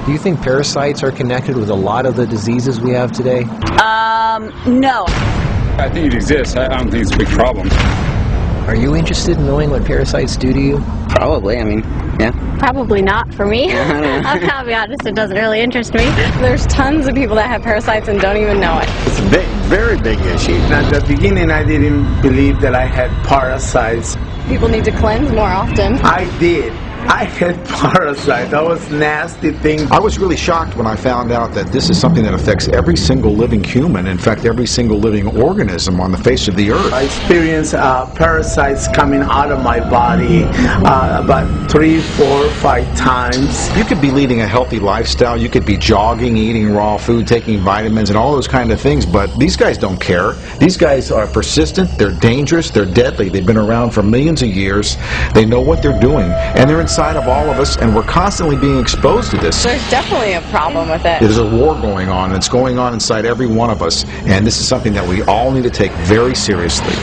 Do you think parasites are connected with a lot of the diseases we have today? No. I think it exists. I don't think it's a big problem. Are you interested in knowing what parasites do to you? Probably, I mean, yeah. Probably not for me. I'll be honest, it doesn't really interest me. There's tons of people that have parasites and don't even know it. It's a big, very big issue. At the beginning, I didn't believe that I had parasites. People need to cleanse more often. I did. I had parasites. That was nasty thing. I was really shocked when I found out that this is something that affects every single living human, in fact every single living organism on the face of the earth. I experienced parasites coming out of my body about 3, 4, 5 times. You could be leading a healthy lifestyle, you could be jogging, eating raw food, taking vitamins and all those kind of things, but these guys don't care. These guys are persistent, they're dangerous, they're deadly. They've been around for millions of years. They know what they're doing, and they're inside of all of us, and we're constantly being exposed to this. There's definitely a problem with it. There's a war going on, and it's going on inside every one of us, and this is something that we all need to take very seriously.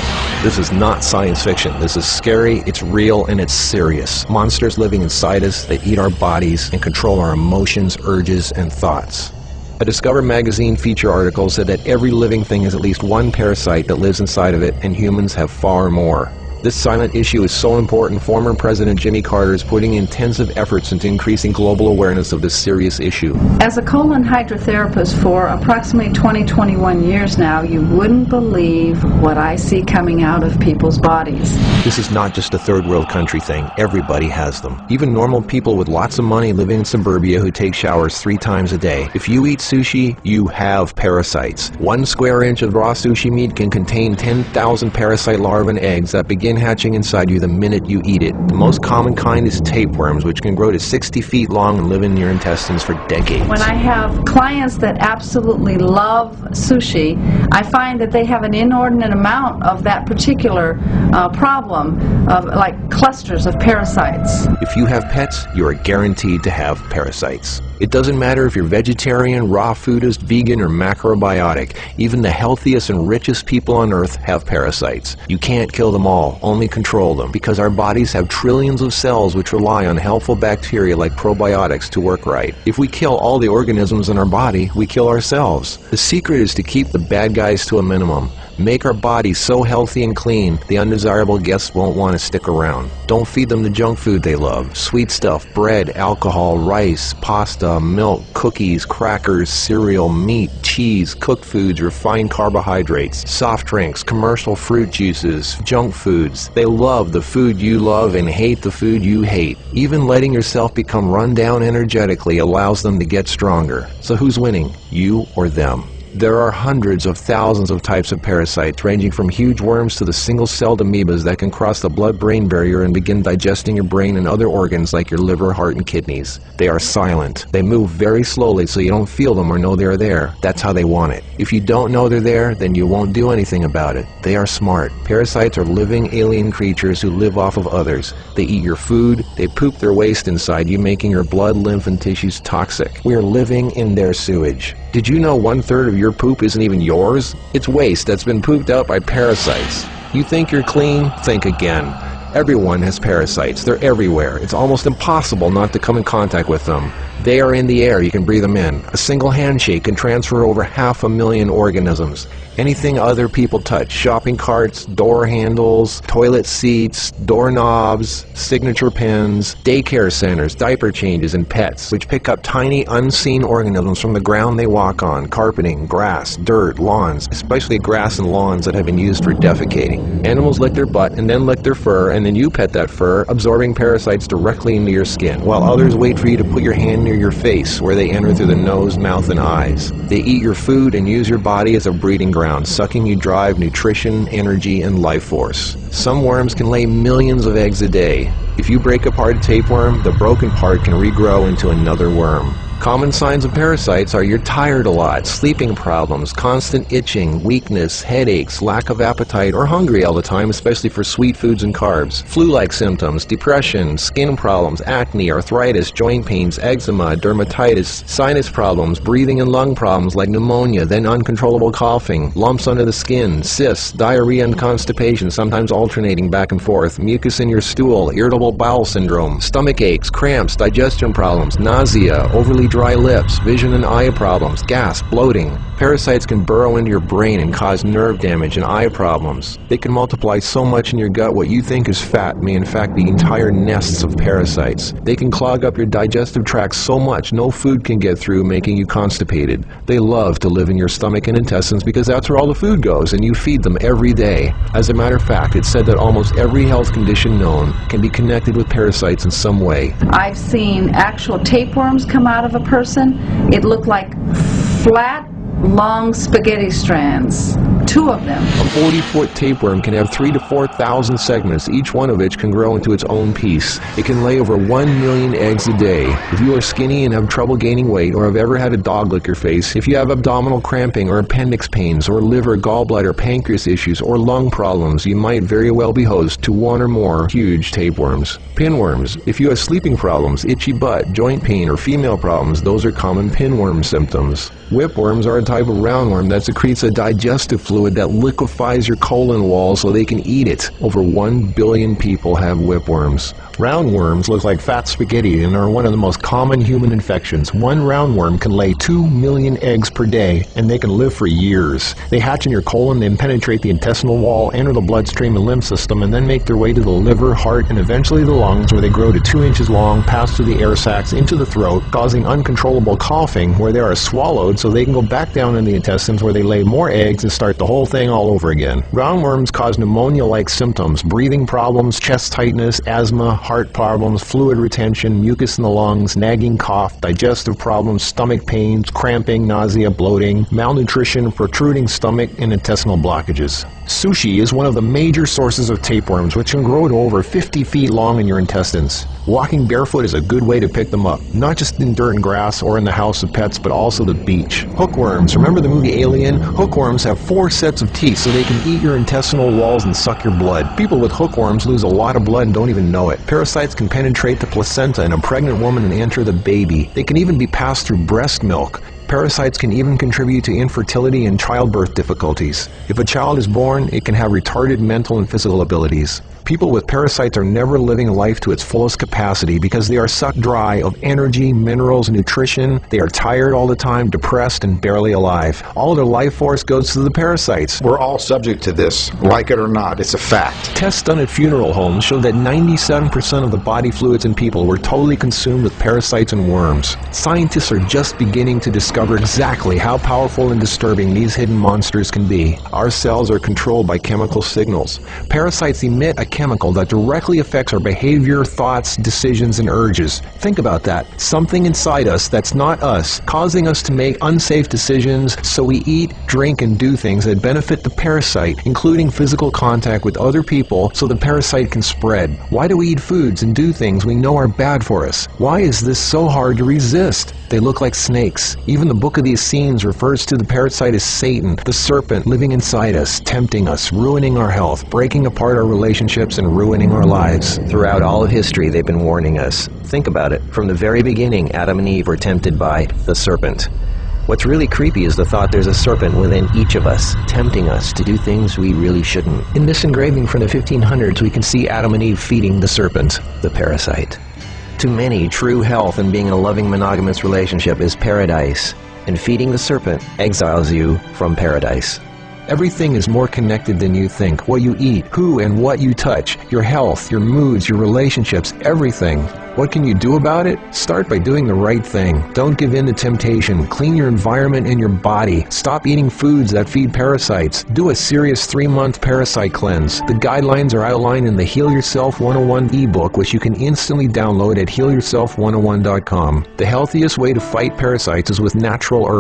This is not science fiction. This is scary, it's real, and it's serious. Monsters living inside us that eat our bodies and control our emotions, urges, and thoughts. A Discover magazine feature article said that every living thing has at least one parasite that lives inside of it, and humans have far more. This silent issue is so important, former President Jimmy Carter is putting intensive efforts into increasing global awareness of this serious issue. As a colon hydrotherapist for approximately 21 years now, you wouldn't believe what I see coming out of people's bodies. This is not just a third world country thing. Everybody has them. Even normal people with lots of money living in suburbia who take showers 3 times a day. If you eat sushi, you have parasites. 1 square inch of raw sushi meat can contain 10,000 parasite larvae and eggs that begin hatching inside you the minute you eat it. The most common kind is tapeworms, which can grow to 60 feet long and live in your intestines for decades. When I have clients that absolutely love sushi, I find that they have an inordinate amount of that particular problem of like clusters of parasites. If you have pets, you are guaranteed to have parasites. It doesn't matter if you're vegetarian, raw foodist, vegan, or macrobiotic. Even the healthiest and richest people on earth have parasites. You can't kill them all, only control them, because our bodies have trillions of cells which rely on helpful bacteria like probiotics to work right. If we kill all the organisms in our body, we kill ourselves. The secret is to keep the bad guys to a minimum. Make our bodies so healthy and clean, the undesirable guests won't want to stick around. Don't feed them the junk food they love. Sweet stuff, bread, alcohol, rice, pasta, milk, cookies, crackers, cereal, meat, cheese, cooked foods, refined carbohydrates, soft drinks, commercial fruit juices, junk foods. They love the food you love and hate the food you hate. Even letting yourself become run down energetically allows them to get stronger. So who's winning, you or them? There are hundreds of thousands of types of parasites, ranging from huge worms to the single-celled amoebas that can cross the blood-brain barrier and begin digesting your brain and other organs like your liver, heart, and kidneys. They are silent. They move very slowly so you don't feel them or know they're there. That's how they want it. If you don't know they're there, then you won't do anything about it. They are smart. Parasites are living alien creatures who live off of others. They eat your food, they poop their waste inside you, making your blood, lymph, and tissues toxic. We are living in their sewage. Did you know 1/3 of your poop isn't even yours? It's waste that's been pooped out by parasites. You think you're clean? Think again. Everyone has parasites. They're everywhere. It's almost impossible not to come in contact with them. They are in the air. You can breathe them in. A single handshake can transfer over 500,000 organisms. Anything other people touch, shopping carts, door handles, toilet seats, doorknobs, signature pens, daycare centers, diaper changes, and pets, which pick up tiny unseen organisms from the ground they walk on, carpeting, grass, dirt, lawns, especially grass and lawns that have been used for defecating. Animals lick their butt and then lick their fur, and then you pet that fur, absorbing parasites directly into your skin, while others wait for you to put your hand near your face, where they enter through the nose, mouth, and eyes. They eat your food and use your body as a breeding ground, sucking you dry of nutrition, energy, and life force. Some worms can lay millions of eggs a day. If you break apart a tapeworm, the broken part can regrow into another worm. Common signs of parasites are you're tired a lot, sleeping problems, constant itching, weakness, headaches, lack of appetite, or hungry all the time, especially for sweet foods and carbs. Flu-like symptoms, depression, skin problems, acne, arthritis, joint pains, eczema, dermatitis, sinus problems, breathing and lung problems like pneumonia, then uncontrollable coughing, lumps under the skin, cysts, diarrhea and constipation, sometimes alternating back and forth, mucus in your stool, irritable bowel syndrome, stomach aches, cramps, digestion problems, nausea, overly dry lips, vision and eye problems, gas, bloating. Parasites can burrow into your brain and cause nerve damage and eye problems. They can multiply so much in your gut what you think is fat may in fact be entire nests of parasites. They can clog up your digestive tract so much no food can get through, making you constipated. They love to live in your stomach and intestines because that's where all the food goes, and you feed them every day. As a matter of fact, it's said that almost every health condition known can be connected with parasites in some way. I've seen actual tapeworms come out of a person. It looked like flat, long spaghetti strands. 2 of them. A 40-foot tapeworm can have 3,000 to 4,000 segments, each one of which can grow into its own piece. It can lay over 1 million eggs a day. If you are skinny and have trouble gaining weight, or have ever had a dog lick your face, if you have abdominal cramping or appendix pains, or liver, gallbladder, pancreas issues, or lung problems, you might very well be host to 1 or more huge tapeworms. Pinworms. If you have sleeping problems, itchy butt, joint pain, or female problems, those are common pinworm symptoms. Whipworms are a type of roundworm that secretes a digestive fluid that liquefies your colon wall so they can eat it. Over 1 billion people have whipworms. Roundworms look like fat spaghetti and are one of the most common human infections. One roundworm can lay 2 million eggs per day, and they can live for years. They hatch in your colon, then penetrate the intestinal wall, enter the bloodstream and lymph system, and then make their way to the liver, heart, and eventually the lungs, where they grow to 2 inches long, pass through the air sacs into the throat, causing uncontrollable coughing, where they are swallowed so they can go back down in the intestines, where they lay more eggs and start the whole thing all over again. Roundworms cause pneumonia-like symptoms, breathing problems, chest tightness, asthma, heart problems, fluid retention, mucus in the lungs, nagging cough, digestive problems, stomach pains, cramping, nausea, bloating, malnutrition, protruding stomach, and intestinal blockages. Sushi is one of the major sources of tapeworms, which can grow to over 50 feet long in your intestines. Walking barefoot is a good way to pick them up, not just in dirt and grass or in the house of pets, but also the beach. Hookworms. Remember the movie Alien? Hookworms have 4 sets of teeth so they can eat your intestinal walls and suck your blood. People with hookworms lose a lot of blood and don't even know it. Parasites can penetrate the placenta in a pregnant woman and enter the baby. They can even be passed through breast milk. Parasites can even contribute to infertility and childbirth difficulties. If a child is born, it can have retarded mental and physical abilities. People with parasites are never living life to its fullest capacity because they are sucked dry of energy, minerals, nutrition. They are tired all the time, depressed, and barely alive. All of their life force goes to the parasites. We're all subject to this, like it or not. It's a fact. Tests done at funeral homes show that 97% of the body fluids in people were totally consumed with parasites and worms. Scientists are just beginning to discover exactly how powerful and disturbing these hidden monsters can be. Our cells are controlled by chemical signals. Parasites emit a chemical that directly affects our behavior, thoughts, decisions, and urges. Think about that. Something inside us that's not us, causing us to make unsafe decisions, so we eat, drink, and do things that benefit the parasite, including physical contact with other people so the parasite can spread. Why do we eat foods and do things we know are bad for us? Why is this so hard to resist? They look like snakes. Even the Book of the Essenes refers to the parasite as Satan, the serpent living inside us, tempting us, ruining our health, breaking apart our relationships, and ruining our lives. Throughout all of history, they've been warning us. Think about it. From the very beginning, Adam and Eve were tempted by the serpent. What's really creepy is the thought there's a serpent within each of us, tempting us to do things we really shouldn't. In this engraving from the 1500s, we can see Adam and Eve feeding the serpent, the parasite. To many, true health and being in a loving monogamous relationship is paradise, and feeding the serpent exiles you from paradise. Everything is more connected than you think. What you eat, who and what you touch, your health, your moods, your relationships, everything. What can you do about it? Start by doing the right thing. Don't give in to temptation. Clean your environment and your body. Stop eating foods that feed parasites. Do a serious 3-month parasite cleanse. The guidelines are outlined in the Heal Yourself 101 ebook, which you can instantly download at healyourself101.com. The healthiest way to fight parasites is with natural herbs.